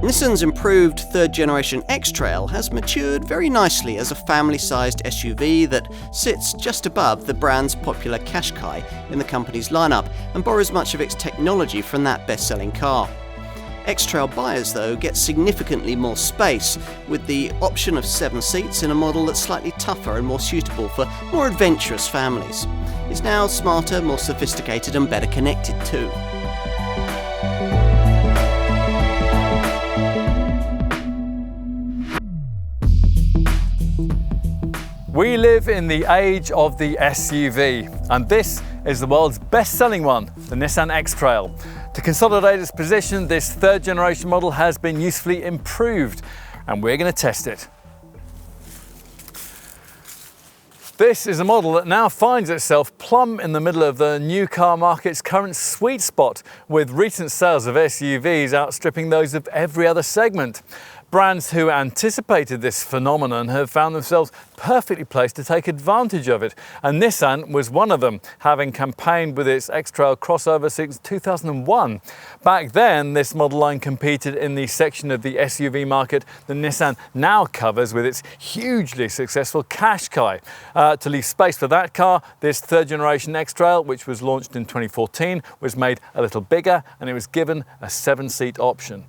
Nissan's improved third-generation X-Trail has matured very nicely as a family-sized SUV that sits just above the brand's popular Qashqai in the company's lineup and borrows much of its technology from that best-selling car. X-Trail buyers, though, get significantly more space, with the option of 7 seats in a model that's slightly tougher and more suitable for more adventurous families. It's now smarter, more sophisticated and better connected too. We live in the age of the SUV, and this is the world's best-selling one, the Nissan X-Trail. To consolidate its position, this third-generation model has been usefully improved, and we're going to test it. This is a model that now finds itself plumb in the middle of the new car market's current sweet spot, with recent sales of SUVs outstripping those of every other segment. Brands who anticipated this phenomenon have found themselves perfectly placed to take advantage of it, and Nissan was one of them, having campaigned with its X-Trail crossover since 2001. Back then, this model line competed in the section of the SUV market that Nissan now covers with its hugely successful Qashqai. To leave space for that car, this third-generation X-Trail, which was launched in 2014, was made a little bigger, and it was given a 7-seat option,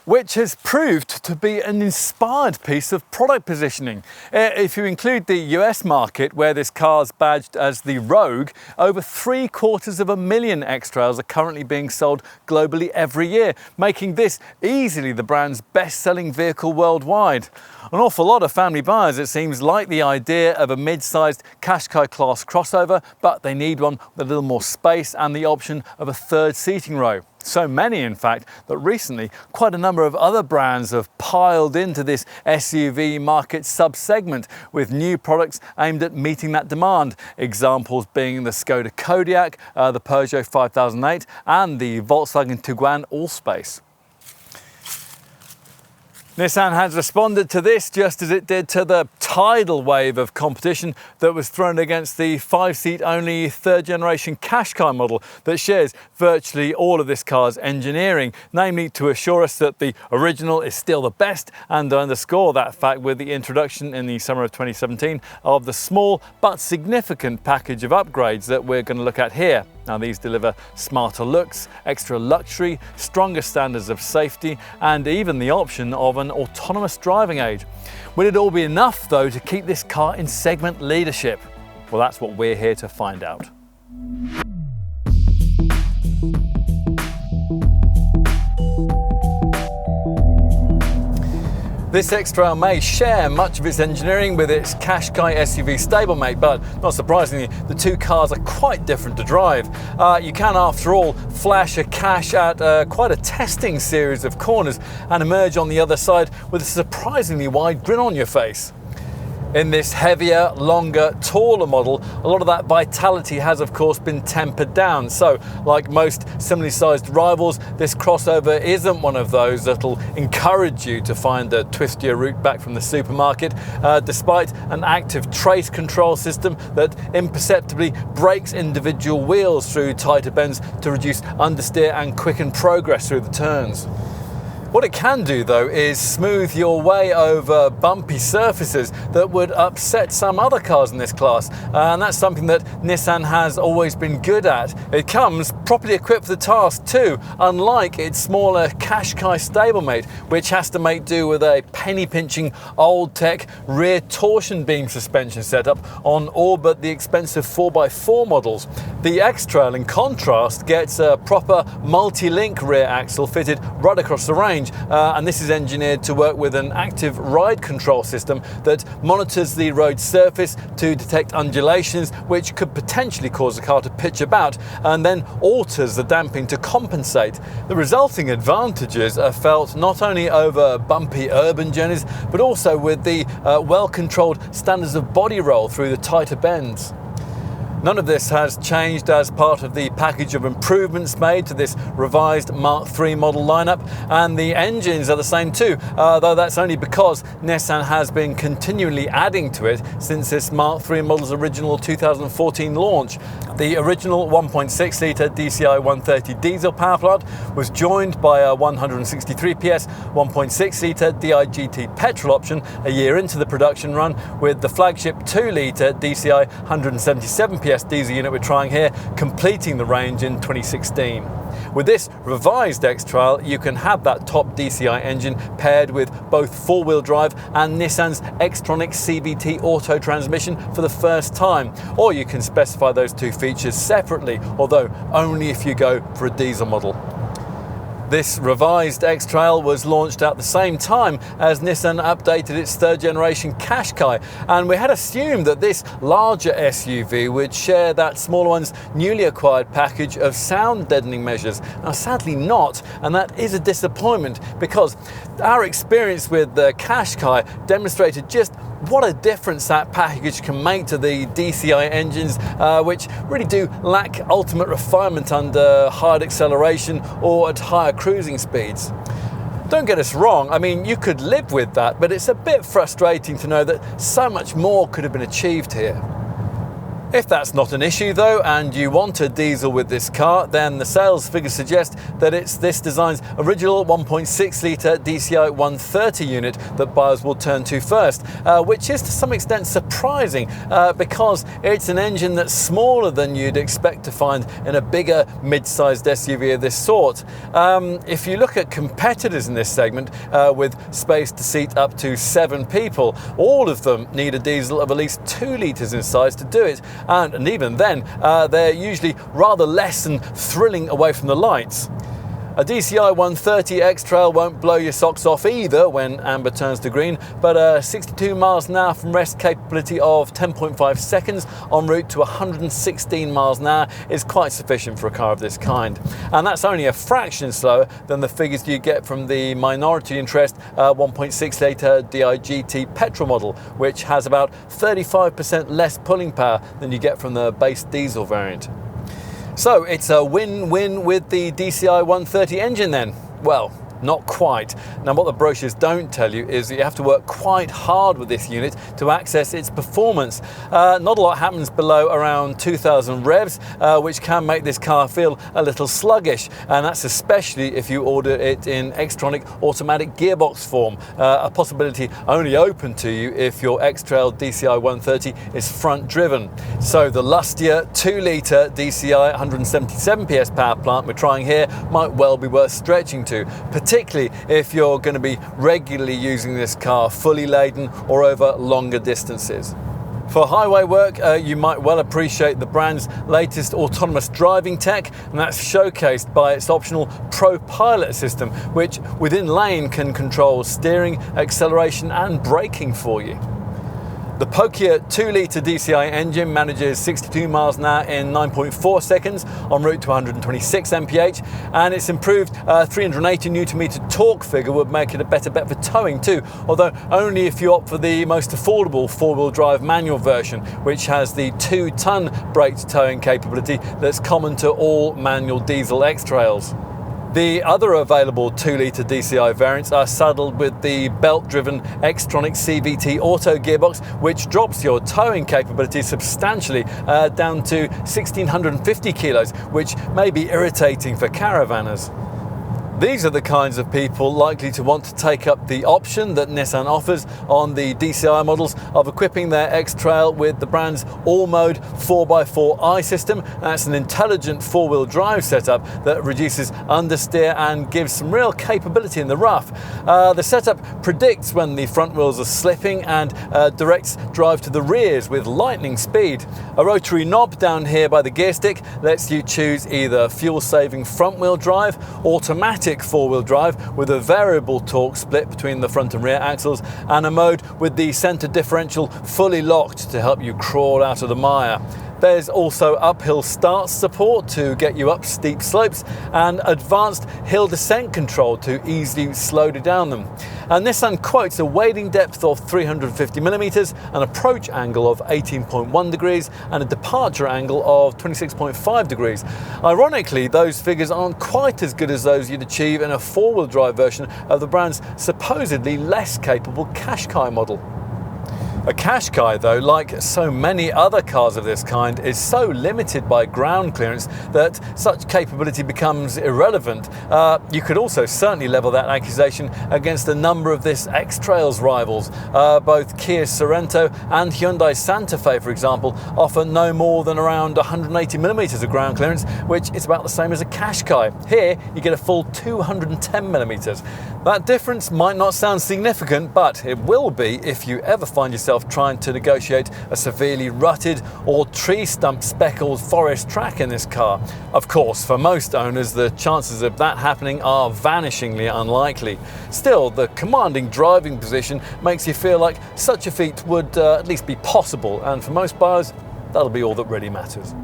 which has proved to be an inspired piece of product positioning. If you include the US market, where this car's badged as the Rogue, over 750,000 X-Trails are currently being sold globally every year, making this easily the brand's best-selling vehicle worldwide. An awful lot of family buyers, it seems, like the idea of a mid-sized Qashqai class crossover, but they need one with a little more space and the option of a third seating row. So many, in fact, that recently quite a number of other brands have piled into this SUV market sub-segment with new products aimed at meeting that demand. Examples being the Skoda Kodiaq, the Peugeot 5008 and the Volkswagen Tiguan Allspace. Nissan has responded to this just as it did to the tidal wave of competition that was thrown against the 5-seat only third-generation Qashqai model that shares virtually all of this car's engineering, namely to assure us that the original is still the best, and to underscore that fact with the introduction in the summer of 2017 of the small but significant package of upgrades that we're going to look at here. Now, these deliver smarter looks, extra luxury, stronger standards of safety, and even the option of an autonomous driving aid. Will it all be enough, though, to keep this car in segment leadership? Well, that's what we're here to find out. This X-Trail may share much of its engineering with its Qashqai SUV stablemate, but not surprisingly, the two cars are quite different to drive. You can, after all, flash a Qash at quite a testing series of corners and emerge on the other side with a surprisingly wide grin on your face. In this heavier, longer, taller model, a lot of that vitality has of course been tempered down. So, like most similarly sized rivals, this crossover isn't one of those that'll encourage you to find a twistier route back from the supermarket, despite an active trace control system that imperceptibly brakes individual wheels through tighter bends to reduce understeer and quicken progress through the turns. What it can do, though, is smooth your way over bumpy surfaces that would upset some other cars in this class, and that's something that Nissan has always been good at. It comes properly equipped for the task too, unlike its smaller Qashqai stablemate, which has to make do with a penny-pinching, old-tech rear torsion beam suspension setup on all but the expensive 4x4 models. The X-Trail, in contrast, gets a proper multi-link rear axle fitted right across the range. And this is engineered to work with an active ride control system that monitors the road surface to detect undulations which could potentially cause the car to pitch about, and then alters the damping to compensate. The resulting advantages are felt not only over bumpy urban journeys, but also with the well-controlled standards of body roll through the tighter bends. None of this has changed as part of the package of improvements made to this revised Mark III model lineup, and the engines are the same too, though that's only because Nissan has been continually adding to it since this Mark III model's original 2014 launch. The original 1.6 litre DCI 130 diesel power plant was joined by a 163 PS 1.6 litre DIGT petrol option a year into the production run, with the flagship 2 litre DCI 177 PS diesel unit we're trying here completing the range in 2016. With this revised X-Trail, you can have that top DCI engine paired with both four-wheel drive and Nissan's X-Tronic CVT auto transmission for the first time, or you can specify those two features separately, although only if you go for a diesel model. This revised X-Trail was launched at the same time as Nissan updated its third generation Qashqai, and we had assumed that this larger SUV would share that smaller one's newly acquired package of sound deadening measures. Now sadly not, and that is a disappointment because our experience with the Qashqai demonstrated just what a difference that package can make to the DCI engines, which really do lack ultimate refinement under hard acceleration or at higher cruising speeds. Don't get us wrong, I mean, you could live with that, but it's a bit frustrating to know that so much more could have been achieved here. If that's not an issue though, and you want a diesel with this car, then the sales figures suggest that it's this design's original 1.6 litre DCI 130 unit that buyers will turn to first, which is to some extent surprising because it's an engine that's smaller than you'd expect to find in a bigger mid-sized SUV of this sort. If you look at competitors in this segment with space to seat up to 7 people, all of them need a diesel of at least 2 litres in size to do it. And even then, they're usually rather less than thrilling away from the lights. A DCI 130 X-Trail won't blow your socks off either when amber turns to green, but 62 miles an hour from rest capability of 10.5 seconds en route to 116 miles an hour is quite sufficient for a car of this kind. And that's only a fraction slower than the figures you get from the minority interest 1.6 litre DIGT petrol model, which has about 35% less pulling power than you get from the base diesel variant. So it's a win-win with the DCI 130 engine then? Well, not quite. Now what the brochures don't tell you is that you have to work quite hard with this unit to access its performance. Not a lot happens below around 2000 revs, which can make this car feel a little sluggish, and that's especially if you order it in X-Tronic automatic gearbox form, a possibility only open to you if your X-Trail DCI 130 is front driven. So the lustier 2 litre DCI 177 PS power plant we're trying here might well be worth stretching to, particularly if you're going to be regularly using this car fully laden or over longer distances. For highway work, you might well appreciate the brand's latest autonomous driving tech, and that's showcased by its optional Pro Pilot system, which within lane can control steering, acceleration and braking for you. The Pokia 2 litre DCI engine manages 62 miles an hour in 9.4 seconds en route to 126 mph, and its improved 380 Nm torque figure would make it a better bet for towing too, although only if you opt for the most affordable four-wheel drive manual version, which has the 2-ton braked towing capability that's common to all manual diesel X-Trails. The other available 2 litre DCI variants are saddled with the belt-driven X-Tronic CVT auto gearbox, which drops your towing capability substantially down to 1650 kilos, which may be irritating for caravanners. These are the kinds of people likely to want to take up the option that Nissan offers on the DCI models of equipping their X-Trail with the brand's all-mode 4x4i system. That's an intelligent four-wheel drive setup that reduces understeer and gives some real capability in the rough. The setup predicts when the front wheels are slipping and directs drive to the rears with lightning speed. A rotary knob down here by the gear stick lets you choose either fuel-saving front-wheel drive, automatic four-wheel drive with a variable torque split between the front and rear axles, and a mode with the centre differential fully locked to help you crawl out of the mire. There's also uphill start support to get you up steep slopes and advanced hill descent control to easily slow down them. And Nissan quotes a wading depth of 350mm, an approach angle of 18.1 degrees and a departure angle of 26.5 degrees. Ironically, those figures aren't quite as good as those you'd achieve in a four-wheel drive version of the brand's supposedly less capable Qashqai model. A Qashqai, though, like so many other cars of this kind, is so limited by ground clearance that such capability becomes irrelevant. You could also certainly level that accusation against a number of this X-Trail's rivals. Both Kia Sorento and Hyundai Santa Fe, for example, offer no more than around 180mm of ground clearance, which is about the same as a Qashqai. Here, you get a full 210mm. That difference might not sound significant, but it will be if you ever find yourself trying to negotiate a severely rutted or tree stump speckled forest track in this car. Of course, for most owners, the chances of that happening are vanishingly unlikely. Still, the commanding driving position makes you feel like such a feat would at least be possible, and for most buyers, that'll be all that really matters.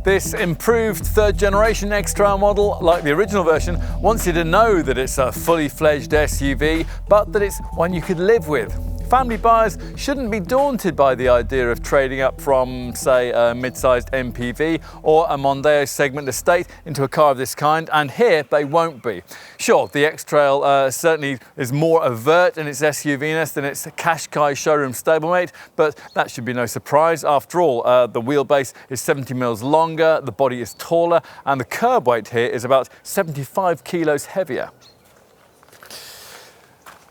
This improved third generation X-Trail model, like the original version, wants you to know that it's a fully fledged SUV, but that it's one you could live with. Family buyers shouldn't be daunted by the idea of trading up from, say, a mid-sized MPV or a Mondeo segment estate into a car of this kind, and here they won't be. Sure, the X-Trail certainly is more overt in its SUV-ness than its Qashqai showroom stablemate, but that should be no surprise. After all, the wheelbase is 70mm longer, the body is taller, and the curb weight here is about 75 kilos heavier.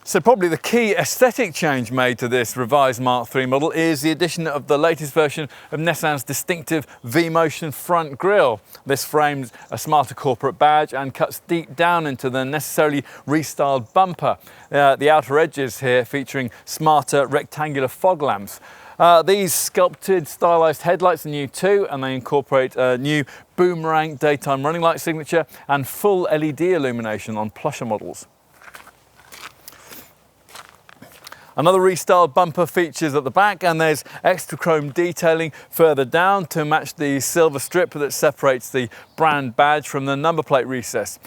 So probably the key aesthetic change made to this revised Mark III model is the addition of the latest version of Nissan's distinctive V-Motion front grille. This frames a smarter corporate badge and cuts deep down into the necessarily restyled bumper. The outer edges here featuring smarter rectangular fog lamps. These sculpted, stylised headlights are new too, and they incorporate a new boomerang daytime running light signature and full LED illumination on plusher models. Another restyled bumper features at the back, and there's extra chrome detailing further down to match the silver strip that separates the brand badge from the number plate recess.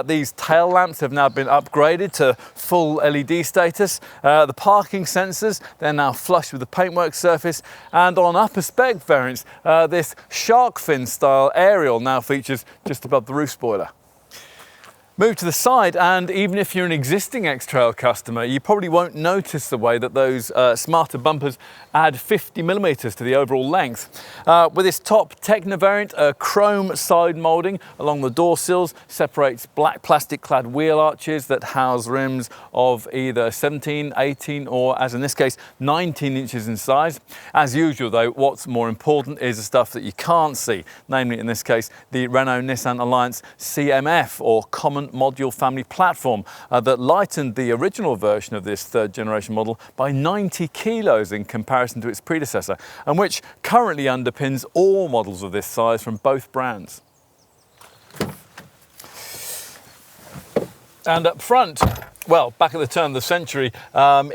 These tail lamps have now been upgraded to full LED status. The parking sensors, they're now flush with the paintwork surface, and on upper spec variants, this shark fin style aerial now features just above the roof spoiler. Move to the side, and even if you're an existing X-Trail customer, you probably won't notice the way that those smarter bumpers add 50mm to the overall length. With this top Techno variant, a chrome side moulding along the door sills separates black plastic clad wheel arches that house rims of either 17, 18 or, as in this case, 19 inches in size. As usual though, what's more important is the stuff that you can't see, namely in this case the Renault-Nissan Alliance CMF, or Common Module Family Platform, that lightened the original version of this third generation model by 90 kilos in comparison to its predecessor, and which currently underpins all models of this size from both brands. And up front, well, back at the turn of the century,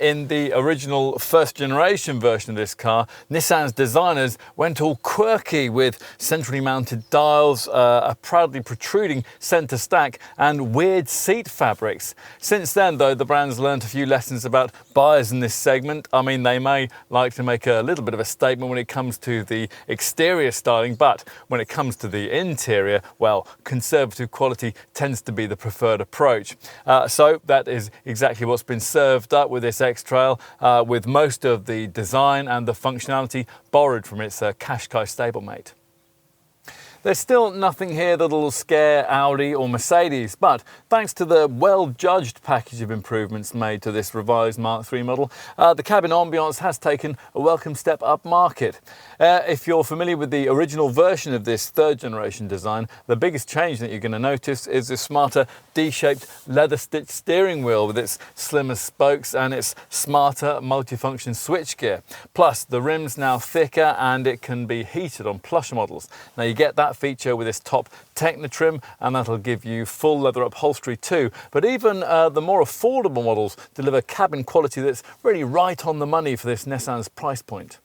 in the original first generation version of this car, Nissan's designers went all quirky with centrally mounted dials, a proudly protruding centre stack and weird seat fabrics. Since then though, the brand's learnt a few lessons about buyers in this segment. I mean, they may like to make a little bit of a statement when it comes to the exterior styling, but when it comes to the interior, well, conservative quality tends to be the preferred approach. So that is exactly what's been served up with this X-Trail, with most of the design and the functionality borrowed from its Qashqai stablemate. There's still nothing here that'll scare Audi or Mercedes, but thanks to the well-judged package of improvements made to this revised Mark III model, the cabin ambiance has taken a welcome step up market. If you're familiar with the original version of this third generation design, the biggest change that you're going to notice is this smarter D-shaped leather-stitched steering wheel with its slimmer spokes and its smarter multifunction switchgear. Plus, the rim's now thicker and it can be heated on plush models. Now, you get that that feature with this top Techno trim, and that'll give you full leather upholstery too. But even the more affordable models deliver cabin quality that's really right on the money for this Nissan's price point.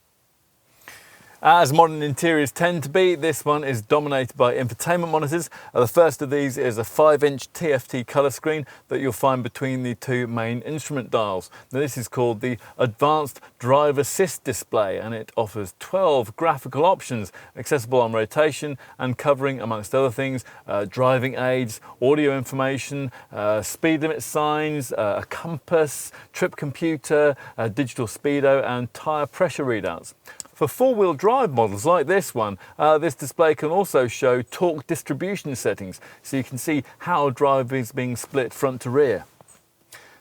As modern interiors tend to be, this one is dominated by infotainment monitors. The first of these is a 5-inch TFT colour screen that you'll find between the two main instrument dials. Now, this is called the Advanced Drive Assist display, and it offers 12 graphical options accessible on rotation and covering, amongst other things, driving aids, audio information, speed limit signs, a compass, trip computer, digital speedo and tyre pressure readouts. For four-wheel drive models like this one, this display can also show torque distribution settings, so you can see how drive is being split front to rear.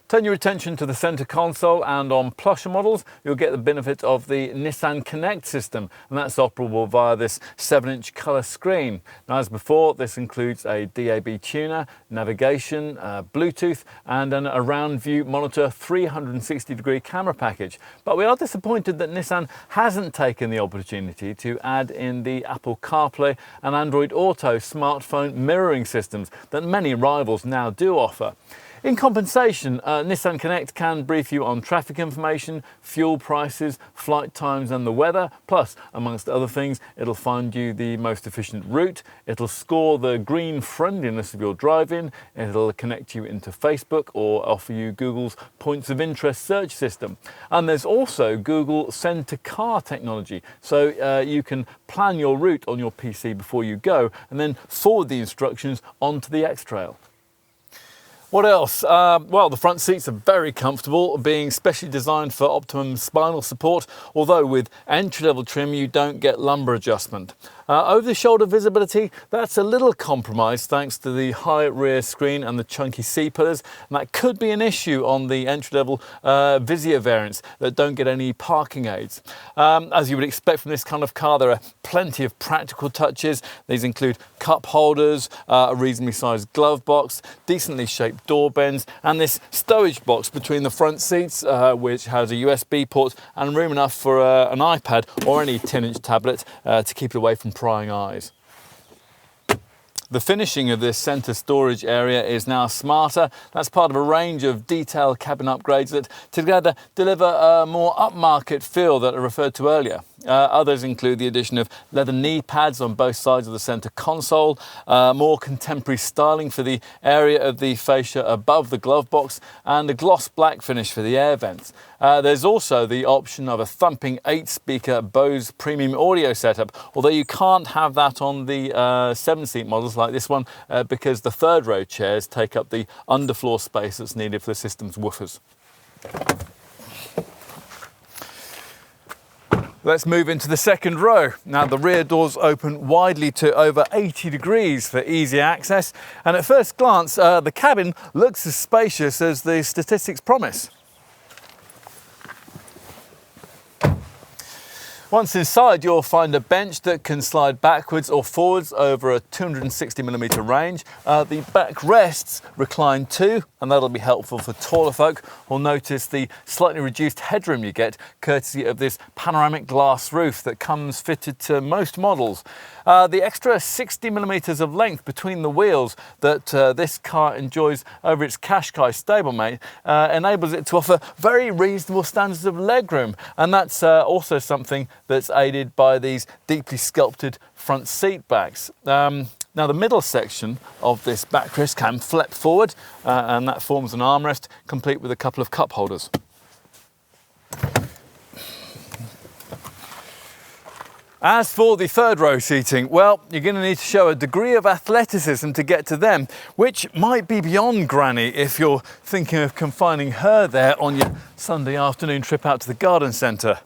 Turn your attention to the centre console, and on plusher models you'll get the benefit of the Nissan Connect system, and that's operable via this 7-inch colour screen. Now, as before, this includes a DAB tuner, navigation, Bluetooth and an around view monitor 360-degree camera package. But we are disappointed that Nissan hasn't taken the opportunity to add in the Apple CarPlay and Android Auto smartphone mirroring systems that many rivals now do offer. In compensation, Nissan Connect can brief you on traffic information, fuel prices, flight times and the weather, plus, amongst other things, it'll find you the most efficient route, it'll score the green friendliness of your driving, it'll connect you into Facebook or offer you Google's points of interest search system. And there's also Google Send to Car technology, so you can plan your route on your PC before you go and then forward the instructions onto the X-Trail. What else? Well, the front seats are very comfortable, being specially designed for optimum spinal support, although with entry-level trim you don't get lumbar adjustment. Over-the-shoulder visibility, that's a little compromised thanks to the high rear screen and the chunky C-pillars, and that could be an issue on the entry-level Vizio variants that don't get any parking aids. As you would expect from this kind of car, there are plenty of practical touches. These include cup holders, a reasonably sized glove box, decently shaped door bends, and this stowage box between the front seats, which has a USB port and room enough for an iPad or any 10-inch tablet to keep it away from prying eyes. The finishing of this centre storage area is now smarter. That's part of a range of detailed cabin upgrades that together deliver a more upmarket feel that I referred to earlier. Others include the addition of leather knee pads on both sides of the centre console, more contemporary styling for the area of the fascia above the glove box, and a gloss black finish for the air vents. There's also the option of a thumping 8-speaker Bose premium audio setup, although you can't have that on the 7-seat models like this one because the third row chairs take up the underfloor space that's needed for the system's woofers. Let's move into the second row. Now, the rear doors open widely to over 80 degrees for easy access, and at first glance the cabin looks as spacious as the statistics promise. Once inside, you'll find a bench that can slide backwards or forwards over a 260mm range. The backrests recline too, and that'll be helpful for taller folk who'll notice the slightly reduced headroom you get courtesy of this panoramic glass roof that comes fitted to most models. The extra 60mm of length between the wheels that this car enjoys over its Qashqai stablemate enables it to offer very reasonable standards of legroom, and that's also something that's aided by these deeply sculpted front seat backs. Now, the middle section of this backrest can flip forward, and that forms an armrest complete with a couple of cup holders. As for the third row seating, well, you're going to need to show a degree of athleticism to get to them, which might be beyond Granny if you're thinking of confining her there on your Sunday afternoon trip out to the garden centre.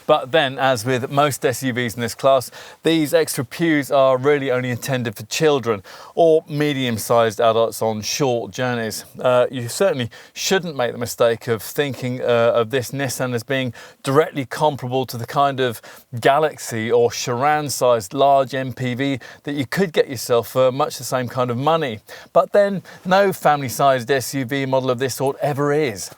But then, as with most SUVs in this class, these extra pews are really only intended for children or medium-sized adults on short journeys. You certainly shouldn't make the mistake of thinking of this Nissan as being directly comparable to the kind of Galaxy or Chiron-sized large MPV that you could get yourself for much the same kind of money. But then, no family-sized SUV model of this sort ever is.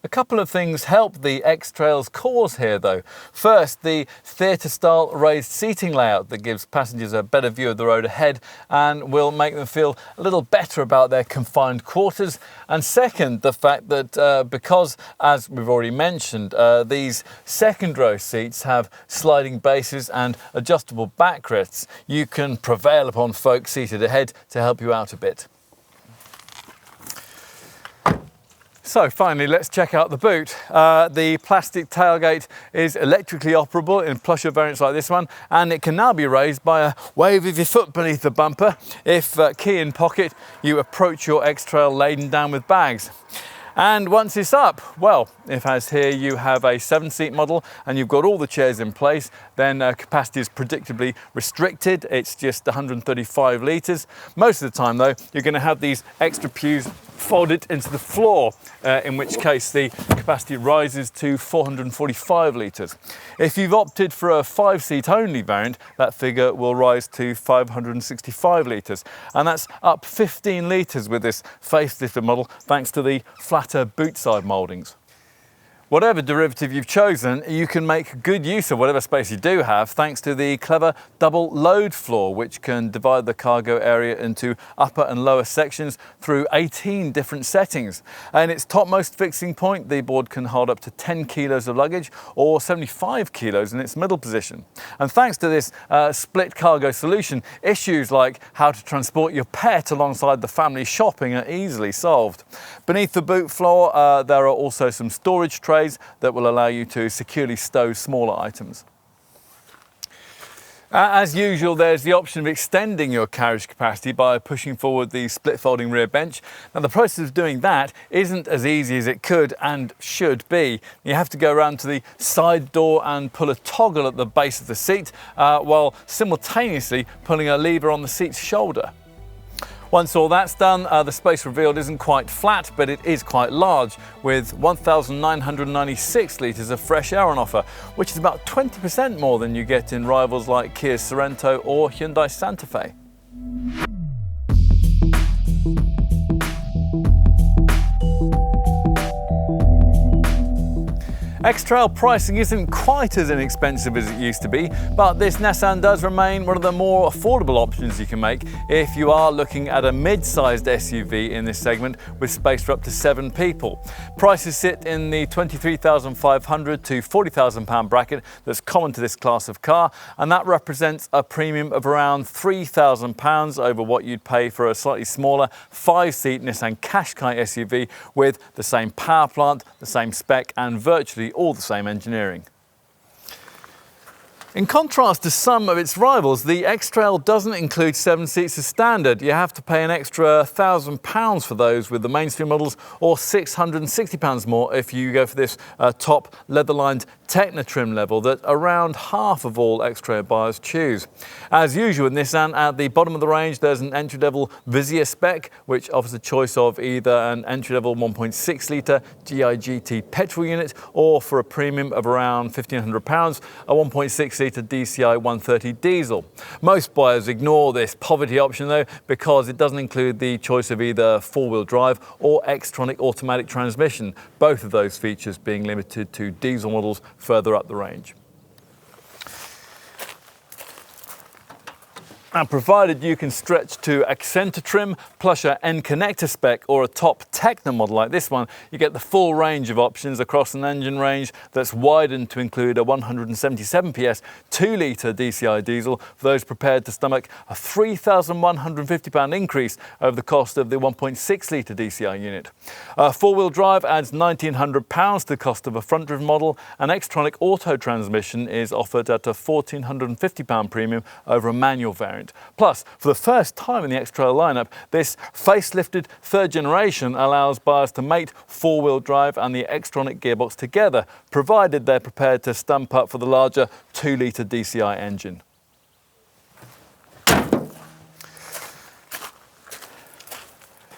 A couple of things help the X-Trail's cause here though. First, the theatre-style raised seating layout that gives passengers a better view of the road ahead and will make them feel a little better about their confined quarters. And second, the fact that because, as we've already mentioned, these second row seats have sliding bases and adjustable backrests, you can prevail upon folks seated ahead to help you out a bit. So finally, let's check out the boot. The plastic tailgate is electrically operable in plusher variants like this one, and it can now be raised by a wave of your foot beneath the bumper. If key in pocket, you approach your X-Trail laden down with bags. And once it's up, well, if as here you have a 7-seat model and you've got all the chairs in place, then capacity is predictably restricted. It's just 135 litres. Most of the time though, you're going to have these extra pews folded into the floor, in which case the capacity rises to 445 litres. If you've opted for a 5-seat only variant, that figure will rise to 565 litres, and that's up 15 litres with this facelifted model thanks to the flatter boot side mouldings. Whatever derivative you've chosen, you can make good use of whatever space you do have thanks to the clever double load floor, which can divide the cargo area into upper and lower sections through 18 different settings. And its topmost fixing point, the board can hold up to 10 kilos of luggage or 75 kilos in its middle position. And thanks to this split cargo solution, issues like how to transport your pet alongside the family shopping are easily solved. Beneath the boot floor, there are also some storage trays that will allow you to securely stow smaller items. As usual, there's the option of extending your carriage capacity by pushing forward the split folding rear bench. Now the process of doing that isn't as easy as it could and should be. You have to go around to the side door and pull a toggle at the base of the seat while simultaneously pulling a lever on the seat's shoulder. Once all that's done, the space revealed isn't quite flat, but it is quite large, with 1,996 litres of fresh air on offer, which is about 20% more than you get in rivals like Kia's Sorento or Hyundai Santa Fe. X-Trail pricing isn't quite as inexpensive as it used to be, but this Nissan does remain one of the more affordable options you can make if you are looking at a mid-sized SUV in this segment with space for up to 7 people. Prices sit in the £23,500 to £40,000 bracket that's common to this class of car, and that represents a premium of around £3,000 over what you'd pay for a slightly smaller 5-seat Nissan Qashqai SUV with the same power plant, the same spec, and virtually all the same engineering. In contrast to some of its rivals, the X-Trail doesn't include 7 seats as standard. You have to pay an extra £1,000 for those with the mainstream models, or £660 more if you go for this top leather-lined Techno trim level that around half of all X-Trail buyers choose. As usual with Nissan, at the bottom of the range there's an entry-level Vizier spec, which offers a choice of either an entry-level 1.6 litre GI-GT petrol unit, or for a premium of around £1,500, a 1.6 litre DCI 130 diesel. Most buyers ignore this poverty option though, because it doesn't include the choice of either 4-wheel drive or Xtronic automatic transmission, both of those features being limited to diesel models further up the range. And provided you can stretch to Accenta trim, plusher N connector spec, or a top Techno model like this one, you get the full range of options across an engine range that's widened to include a 177 PS 2-litre DCI diesel for those prepared to stomach a £3,150 increase over the cost of the 1.6-litre DCI unit. 4-wheel drive adds £1,900 to the cost of a front-driven model, and Xtronic auto transmission is offered at a £1,450 premium over a manual variant. Plus, for the first time in the X-Trail lineup, this facelifted 3rd generation allows buyers to mate 4-wheel drive and the Xtronic gearbox together, provided they're prepared to stump up for the larger 2-litre DCI engine.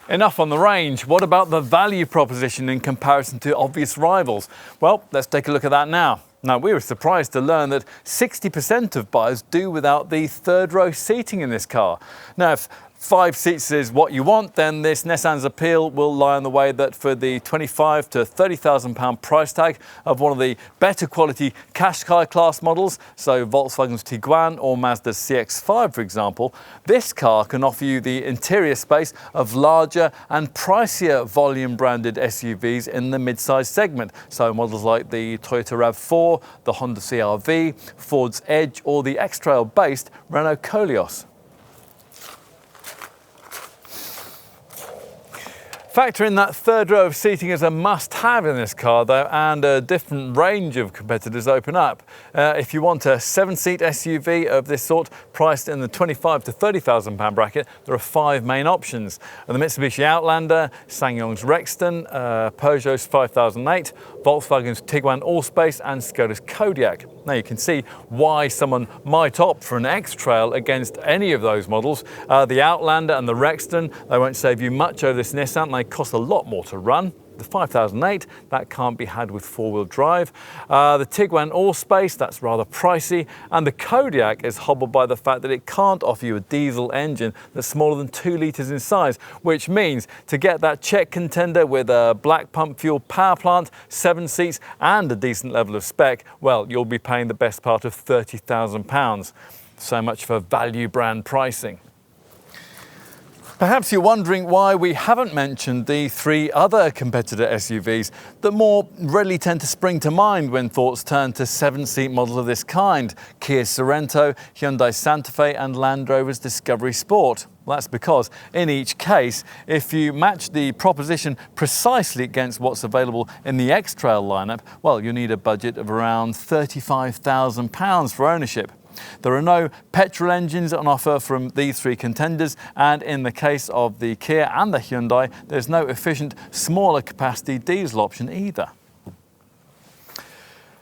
Enough on the range. What about the value proposition in comparison to obvious rivals? Well, let's take a look at that now. Now, we were surprised to learn that 60% of buyers do without the 3rd row seating in this car. Now, if 5 seats is what you want, then this Nissan's appeal will lie in the way that for the 25 to 30,000 pound price tag of one of the better quality Qashqai class models, so Volkswagen's Tiguan or Mazda's CX-5 for example, this car can offer you the interior space of larger and pricier volume branded SUVs in the mid-size segment, so models like the Toyota RAV4, the Honda CR-V, Ford's Edge or the X-Trail based Renault Koleos. Factor in that third row of seating as a must-have in this car though, and a different range of competitors open up. If you want a 7-seat SUV of this sort priced in the 25 to 30,000 pound bracket, there are 5 main options. The Mitsubishi Outlander, SsangYong's Rexton, Peugeot's 5008, Volkswagen's Tiguan Allspace and Skoda's Kodiaq. Now you can see why someone might opt for an X-Trail against any of those models. The Outlander and the Rexton, they won't save you much over this Nissan. They cost a lot more to run. The 5008, that can't be had with 4-wheel drive. The Tiguan Allspace, that's rather pricey. And the Kodiaq is hobbled by the fact that it can't offer you a diesel engine that's smaller than 2 litres in size, which means to get that Czech contender with a black pump fuel power plant, 7 seats and a decent level of spec, well, you'll be paying the best part of £30,000. So much for value brand pricing. Perhaps you're wondering why we haven't mentioned the 3 other competitor SUVs that more readily tend to spring to mind when thoughts turn to 7-seat models of this kind: Kia Sorento, Hyundai Santa Fe and Land Rover's Discovery Sport. Well, that's because in each case, if you match the proposition precisely against what's available in the X-Trail lineup, well, you'll need a budget of around £35,000 for ownership. There are no petrol engines on offer from these 3 contenders, and in the case of the Kia and the Hyundai, there's no efficient smaller capacity diesel option either.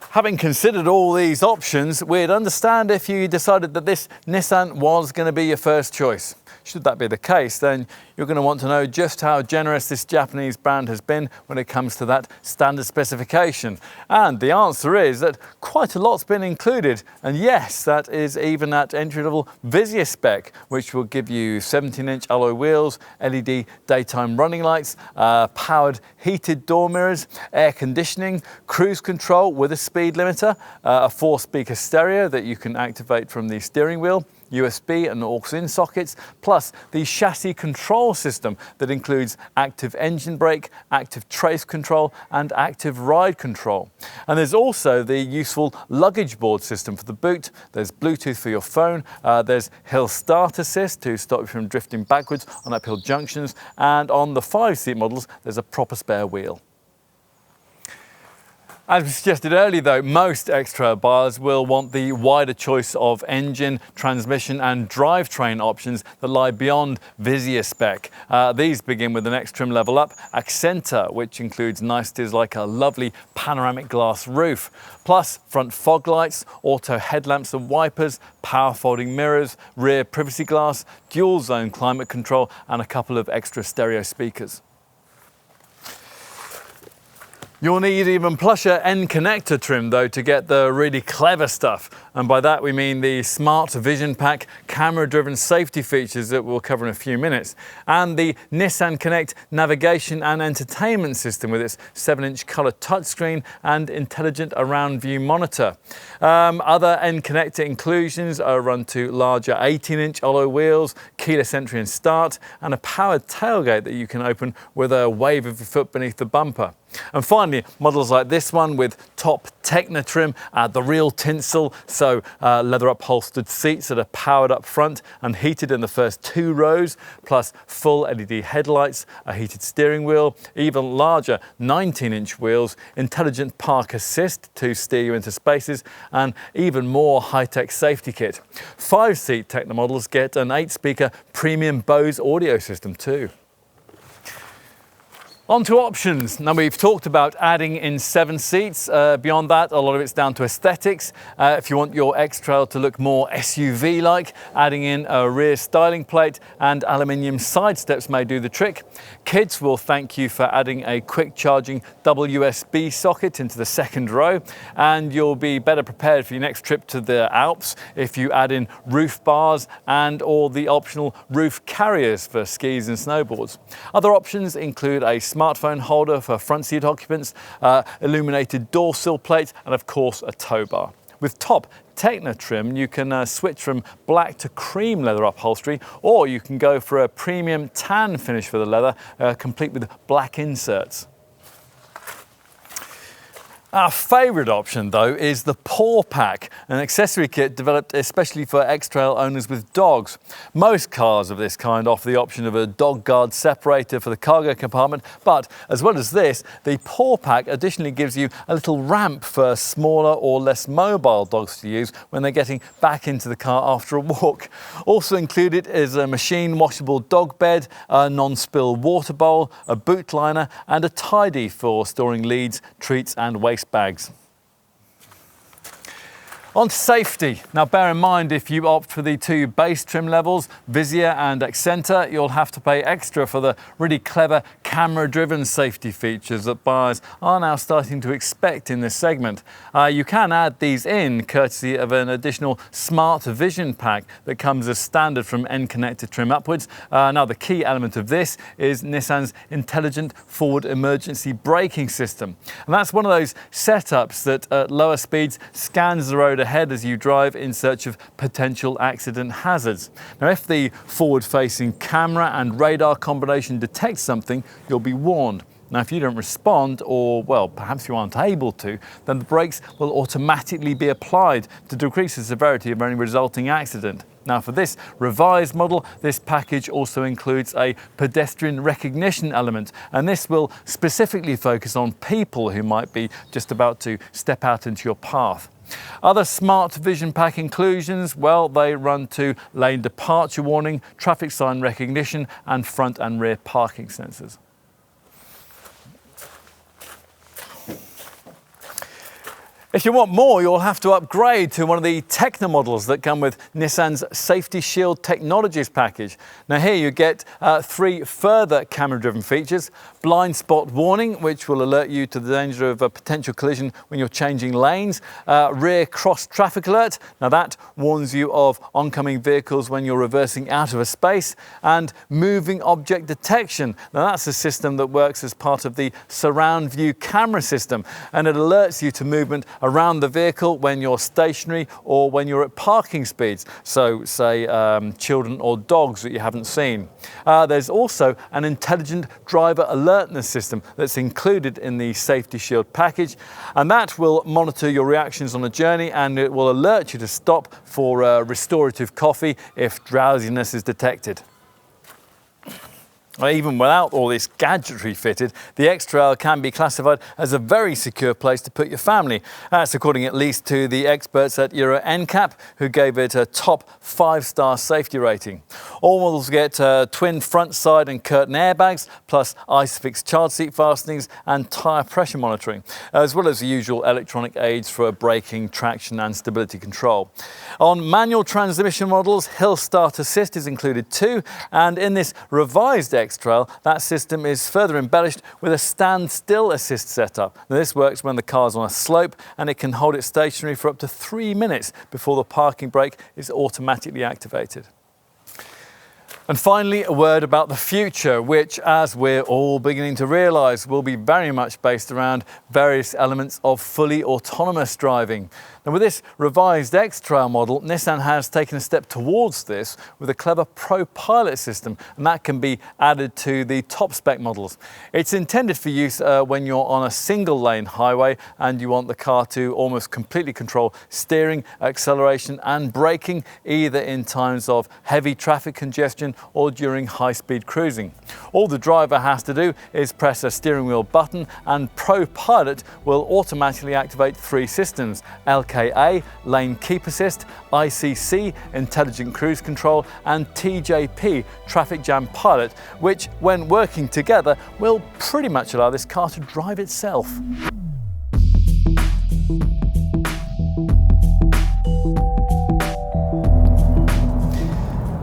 Having considered all these options, we'd understand if you decided that this Nissan was going to be your first choice. Should that be the case, then you're going to want to know just how generous this Japanese brand has been when it comes to that standard specification. And the answer is that quite a lot's been included. And yes, that is even at entry-level Vizia spec, which will give you 17-inch alloy wheels, LED daytime running lights, powered heated door mirrors, air conditioning, cruise control with a speed limiter, a 4-speaker stereo that you can activate from the steering wheel, USB and aux-in sockets, plus the chassis control system that includes active engine brake, active trace control and active ride control. And there's also the useful luggage board system for the boot. There's Bluetooth for your phone, there's hill start assist to stop you from drifting backwards on uphill junctions, and on the 5-seat models there's a proper spare wheel. As we suggested earlier though, most X-Trail buyers will want the wider choice of engine, transmission and drivetrain options that lie beyond Vizia spec. These begin with the next trim level up, Accenta, which includes niceties like a lovely panoramic glass roof, plus front fog lights, auto headlamps and wipers, power folding mirrors, rear privacy glass, dual zone climate control and a couple of extra stereo speakers. You'll need even plusher end connector trim though to get the really clever stuff. And by that we mean the smart vision pack, camera driven safety features that we'll cover in a few minutes, and the Nissan Connect navigation and entertainment system with its 7-inch colour touchscreen and intelligent around view monitor. Other end connector inclusions are run to larger 18-inch alloy wheels, keyless entry and start, and a powered tailgate that you can open with a wave of your foot beneath the bumper. And finally, models like this one with top Techno trim, the real tinsel, so leather upholstered seats that are powered up front and heated in the first 2 rows, plus full LED headlights, a heated steering wheel, even larger 19-inch wheels, intelligent park assist to steer you into spaces, and even more high-tech safety kit. 5-seat Techno models get an 8-speaker premium Bose audio system too. On to options. Now, we've talked about adding in 7 seats. Beyond that, a lot of it's down to aesthetics. If you want your X-Trail to look more SUV-like, adding in a rear styling plate and aluminium side steps may do the trick. Kids will thank you for adding a quick charging double USB socket into the second row, and you'll be better prepared for your next trip to the Alps if you add in roof bars and or the optional roof carriers for skis and snowboards. Other options include a smartphone holder for front seat occupants, illuminated door sill plate, and of course a tow bar. With top Techno trim, you can switch from black to cream leather upholstery, or you can go for a premium tan finish for the leather, complete with black inserts. Our favourite option, though, is the Paw Pack, an accessory kit developed especially for X-Trail owners with dogs. Most cars of this kind offer the option of a dog guard separator for the cargo compartment, but as well as this, the Paw Pack additionally gives you a little ramp for smaller or less mobile dogs to use when they're getting back into the car after a walk. Also included is a machine washable dog bed, a non-spill water bowl, a boot liner, and a tidy for storing leads, treats and waste bags. On to safety. Now, bear in mind, if you opt for the 2 base trim levels, Visier and Accenter, you'll have to pay extra for the really clever camera-driven safety features that buyers are now starting to expect in this segment. You can add these in courtesy of an additional Smart Vision pack that comes as standard from N-connected trim upwards. Now, the key element of this is Nissan's intelligent forward emergency braking system. And that's one of those setups that at lower speeds scans the road ahead as you drive in search of potential accident hazards. Now, if the forward-facing camera and radar combination detects something, you'll be warned. Now, if you don't respond, or, well, perhaps you aren't able to, then the brakes will automatically be applied to decrease the severity of any resulting accident. Now, for this revised model, this package also includes a pedestrian recognition element, and this will specifically focus on people who might be just about to step out into your path. Other Smart Vision Pack inclusions, well, they run to lane departure warning, traffic sign recognition, and front and rear parking sensors. If you want more, you'll have to upgrade to one of the Techno models that come with Nissan's Safety Shield Technologies package. Now here you get 3 further camera-driven features: blind spot warning, which will alert you to the danger of a potential collision when you're changing lanes; rear cross traffic alert, now that warns you of oncoming vehicles when you're reversing out of a space; and moving object detection. Now that's a system that works as part of the surround view camera system, and it alerts you to movement around the vehicle when you're stationary or when you're at parking speeds, so say children or dogs that you haven't seen. There's also an intelligent driver alertness system that's included in the Safety Shield package, and that will monitor your reactions on a journey, and it will alert you to stop for restorative coffee if drowsiness is detected. Even without all this gadgetry fitted, the X-Trail can be classified as a very secure place to put your family. That's according at least to the experts at Euro NCAP, who gave it a top 5-star safety rating. All models get twin front, side and curtain airbags, plus ISOFIX child seat fastenings and tyre pressure monitoring, as well as the usual electronic aids for braking, traction and stability control. On manual transmission models, Hill Start Assist is included too, and in this revised X-Trail, that system is further embellished with a standstill assist setup. Now, this works when the car's on a slope, and it can hold it stationary for up to 3 minutes before the parking brake is automatically activated. And finally, a word about the future, which, as we're all beginning to realise, will be very much based around various elements of fully autonomous driving. Now, with this revised X-Trail model, Nissan has taken a step towards this with a clever Pro Pilot system, and that can be added to the top spec models. It's intended for use when you're on a single lane highway and you want the car to almost completely control steering, acceleration and braking, either in times of heavy traffic congestion or during high-speed cruising. All the driver has to do is press a steering wheel button, and Pro Pilot will automatically activate 3 systems: LKA, Lane Keep Assist, ICC, Intelligent Cruise Control, and TJP, Traffic Jam Pilot, which, when working together, will pretty much allow this car to drive itself.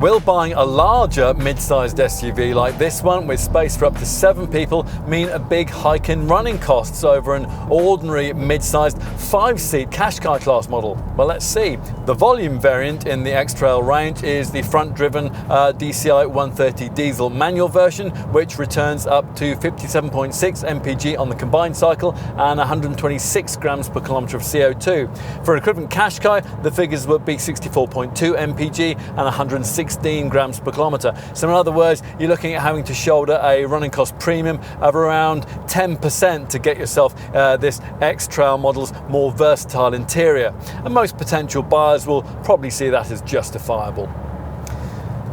Will buying a larger mid-sized SUV like this one with space for up to 7 people mean a big hike in running costs over an ordinary mid-sized 5-seat Qashqai class model? Well, let's see. The volume variant in the X-Trail range is the front-driven DCI 130 diesel manual version, which returns up to 57.6 mpg on the combined cycle and 126 grams per kilometre of CO2. For an equivalent Qashqai, the figures would be 64.2 mpg and 116 grams per kilometre. So in other words, you're looking at having to shoulder a running cost premium of around 10% to get yourself this X-Trail model's more versatile interior. And most potential buyers will probably see that as justifiable.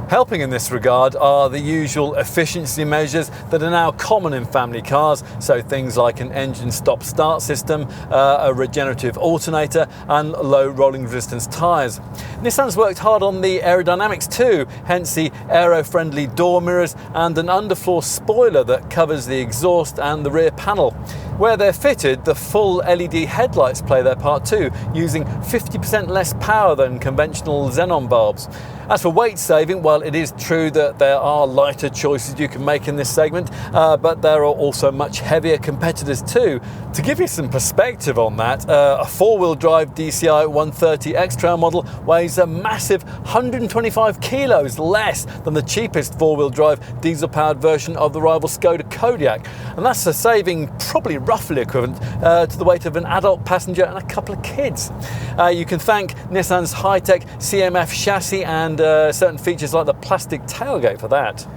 Helping in this regard are the usual efficiency measures that are now common in family cars, so things like an engine stop-start system, a regenerative alternator, and low rolling resistance tyres. Nissan's worked hard on the aerodynamics too, hence the aero-friendly door mirrors and an underfloor spoiler that covers the exhaust and the rear panel. Where they're fitted, the full LED headlights play their part too, using 50% less power than conventional xenon bulbs. As for weight saving, well, it is true that there are lighter choices you can make in this segment, but there are also much heavier competitors too. To give you some perspective on that, a 4-wheel drive DCI 130 X-Trail model weighs a massive 125 kilos less than the cheapest 4-wheel drive diesel-powered version of the rival Skoda Kodiaq. And that's a saving probably roughly equivalent to the weight of an adult passenger and a couple of kids. You can thank Nissan's high-tech CMF chassis and certain features like the plastic tailgate for that.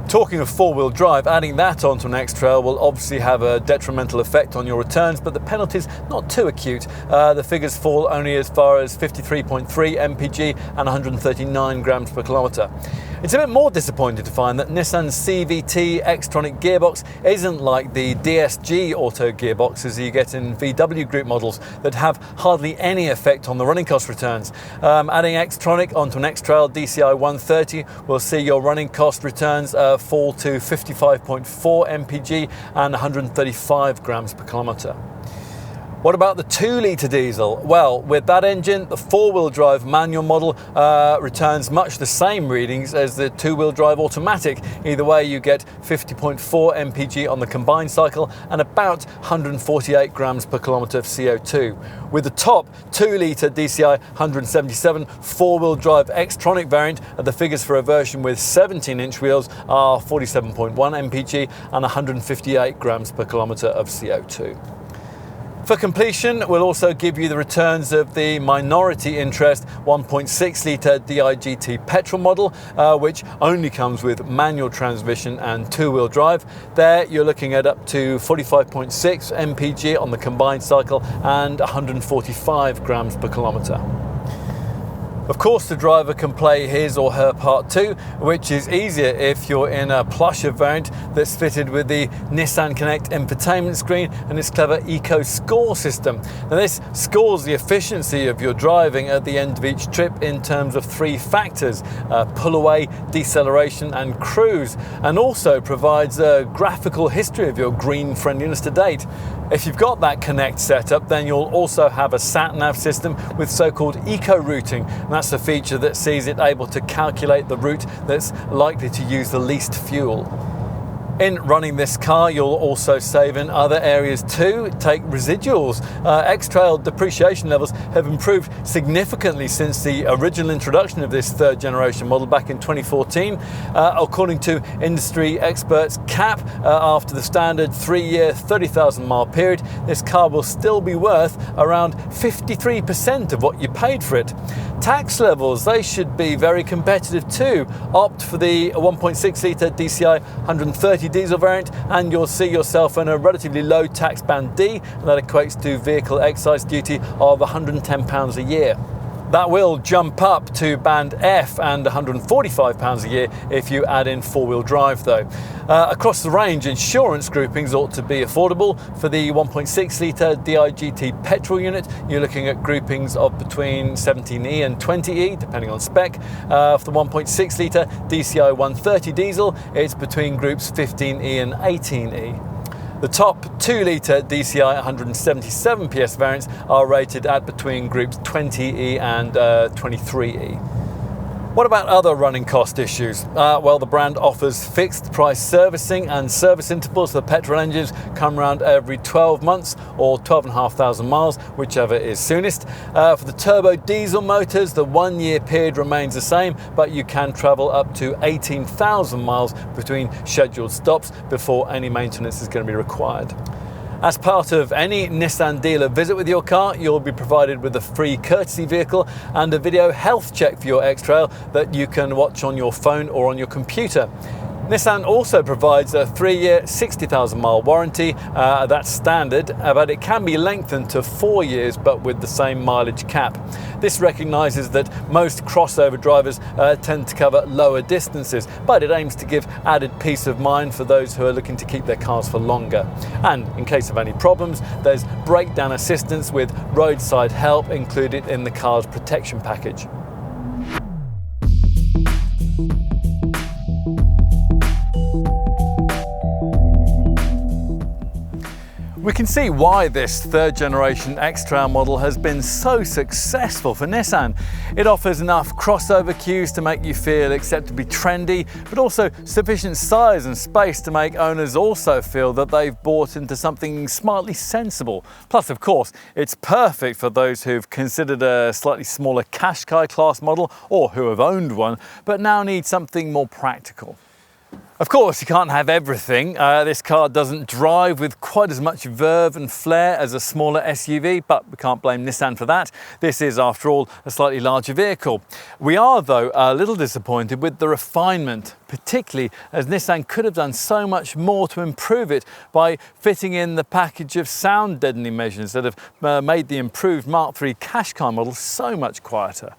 Talking of 4-wheel drive, adding that onto an X-Trail will obviously have a detrimental effect on your returns, but the penalty's not too acute. The figures fall only as far as 53.3 mpg and 139 grams per kilometre. It's a bit more disappointing to find that Nissan's CVT X-Tronic gearbox isn't like the DSG auto gearboxes you get in VW Group models that have hardly any effect on the running cost returns. Adding X-Tronic onto an X-Trail DCI 130 will see your running cost returns fall to 55.4 mpg and 135 grams per kilometre. What about the 2-litre diesel? Well, with that engine, the 4-wheel drive manual model returns much the same readings as the 2-wheel drive automatic. Either way, you get 50.4 mpg on the combined cycle and about 148 grams per kilometre of CO2. With the top 2-litre DCI 177 4-wheel drive X-Tronic variant, the figures for a version with 17-inch wheels are 47.1 mpg and 158 grams per kilometre of CO2. For completion, we'll also give you the returns of the minority interest 1.6-litre DIGT petrol model, which only comes with manual transmission and 2-wheel drive. There you're looking at up to 45.6 mpg on the combined cycle and 145 grams per kilometre. Of course, the driver can play his or her part too, which is easier if you're in a plusher variant that's fitted with the Nissan Connect infotainment screen and its clever Eco Score system. Now, this scores the efficiency of your driving at the end of each trip in terms of 3 factors: pull away, deceleration and cruise, and also provides a graphical history of your green friendliness to date. If you've got that Connect setup, then you'll also have a sat-nav system with so-called eco-routing. And that's a feature that sees it able to calculate the route that's likely to use the least fuel. In running this car, you'll also save in other areas too. Take residuals. X-Trail depreciation levels have improved significantly since the original introduction of this 3rd generation model back in 2014. According to industry experts CAP, after the standard 3-year 30,000 mile period, this car will still be worth around 53% of what you paid for it. Tax levels, they should be very competitive too. Opt for the 1.6-litre DCI 130 diesel variant and you'll see yourself in a relatively low tax band D, and that equates to vehicle excise duty of £110 a year. That will jump up to band F and £145 a year if you add in four-wheel drive though. Across the range, insurance groupings ought to be affordable. For the 1.6 litre DIGT petrol unit, you're looking at groupings of between 17E and 20E, depending on spec. For the 1.6 litre DCI 130 diesel, it's between groups 15E and 18E. The top 2 litre DCI 177 PS variants are rated at between groups 20E and 23E. What about other running cost issues? Well, the brand offers fixed price servicing, and service intervals for petrol engines come around every 12 months or 12,500 miles, whichever is soonest. For the turbo diesel motors, the 1 year period remains the same, but you can travel up to 18,000 miles between scheduled stops before any maintenance is going to be required. As part of any Nissan dealer visit with your car, you'll be provided with a free courtesy vehicle and a video health check for your X-Trail that you can watch on your phone or on your computer. Nissan also provides a 3-year, 60,000 mile warranty. That's standard, but it can be lengthened to 4 years, but with the same mileage cap. This recognises that most crossover drivers tend to cover lower distances, but it aims to give added peace of mind for those who are looking to keep their cars for longer. And in case of any problems, there's breakdown assistance with roadside help included in the car's protection package. We can see why this third generation X-Trail model has been so successful for Nissan. It offers enough crossover cues to make you feel acceptably trendy, but also sufficient size and space to make owners also feel that they've bought into something smartly sensible. Plus, of course, it's perfect for those who've considered a slightly smaller Qashqai class model or who have owned one, but now need something more practical. Of course, you can't have everything. This car doesn't drive with quite as much verve and flair as a smaller SUV, but we can't blame Nissan for that. This is, after all, a slightly larger vehicle. We are, though, a little disappointed with the refinement, particularly as Nissan could have done so much more to improve it by fitting in the package of sound deadening measures that have made the improved Mark III Qashqai model so much quieter.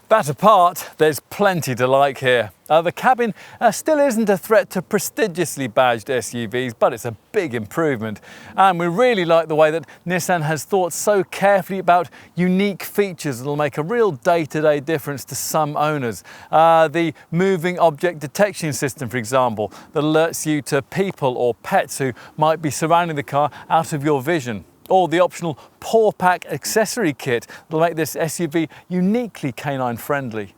That apart, there's plenty to like here. The cabin still isn't a threat to prestigiously badged SUVs, but it's a big improvement. And we really like the way that Nissan has thought so carefully about unique features that will make a real day-to-day difference to some owners. The moving object detection system, for example, that alerts you to people or pets who might be surrounding the car out of your vision. Or the optional paw pack accessory kit that will make this SUV uniquely canine friendly.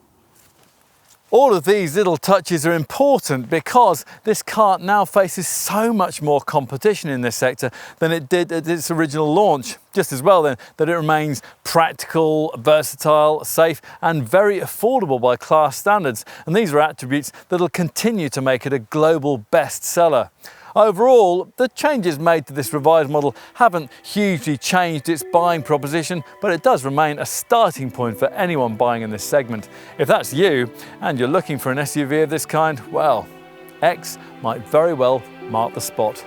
All of these little touches are important because this car now faces so much more competition in this sector than it did at its original launch. Just as well then that it remains practical, versatile, safe and very affordable by class standards. And these are attributes that will continue to make it a global bestseller. Overall, the changes made to this revised model haven't hugely changed its buying proposition, but it does remain a starting point for anyone buying in this segment. If that's you, and you're looking for an SUV of this kind, well, X might very well mark the spot.